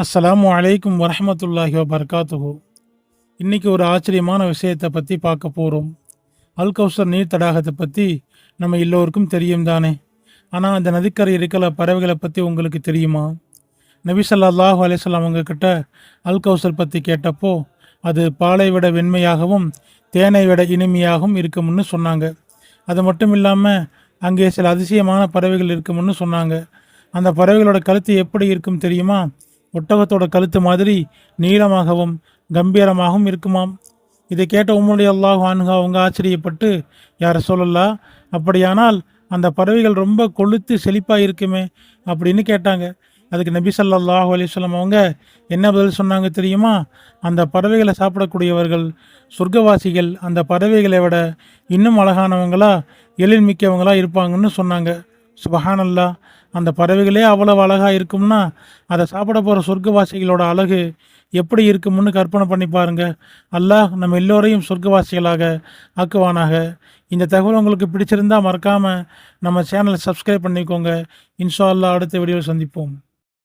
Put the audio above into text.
அஸ்ஸலாமு அலைக்கும் வரஹ்மத்துல்லாஹி வபரகாத்துஹு. இன்றைக்கி ஒரு ஆச்சரியமான விஷயத்தை பற்றி பார்க்க போகிறோம். அல் கௌசர் நீர் தடாகத்தை பற்றி நம்ம எல்லோருக்கும் தெரியும் தானே. ஆனால் அந்த நதிக்கரை இருக்கிற பறவைகளை பற்றி உங்களுக்கு தெரியுமா? நபி ஸல்லல்லாஹு அலைஹி வஸல்லம் அவங்க கிட்ட அல் கௌசர் பற்றி கேட்டப்போ அது பாலை விட வெண்மையாகவும் தேனை விட இனிமையாகவும் இருக்கும்னு சொன்னாங்க. அது மட்டும் இல்லாமல் அங்கே சில அதிசயமான பறவைகள் இருக்கும்னு சொன்னாங்க. அந்த பறவைகளோட கழுத்து எப்படி இருக்கும் தெரியுமா? ஒட்டகத்தோட கழுத்து மாதிரி நீளமாகவும் கம்பீரமாகவும் இருக்குமாம். இதை கேட்ட உம்முடைய அல்லாஹ் அன்ஹா அவங்க ஆச்சரியப்பட்டு, யார் சொல்லலா, அப்படியானால் அந்த பறவைகள் ரொம்ப கொழுத்து செழிப்பாக இருக்குமே அப்படின்னு கேட்டாங்க. அதுக்கு நபி ஸல்லல்லாஹு அலைஹி வஸல்லம் அவங்க என்ன பதில் சொன்னாங்க தெரியுமா? அந்த பறவைகளை சாப்பிடக்கூடியவர்கள் சொர்க்கவாசிகள் அந்த பறவைகளை விட இன்னும் அழகானவங்களா எழில்மிக்கவங்களா இருப்பாங்கன்னு சொன்னாங்க. சுபஹானல்லாஹ். அந்த பறவைகளே அவ்வளவு அழகாக இருக்கும்னா அதை சாப்பிட போகிற சொர்க்கவாசிகளோட அழகு எப்படி இருக்கும்னு கற்பனை பண்ணி பாருங்க. அல்லாஹ் நம்ம எல்லோரையும் சொர்க்கவாசிகளாக ஆக்குவானாக. இந்த தகவல் உங்களுக்கு பிடிச்சிருந்தா மறக்காமல் நம்ம சேனலை சப்ஸ்கிரைப் பண்ணிக்கோங்க. இன்ஷா அல்லாஹ் அடுத்த வீடியோவில் சந்திப்போம்.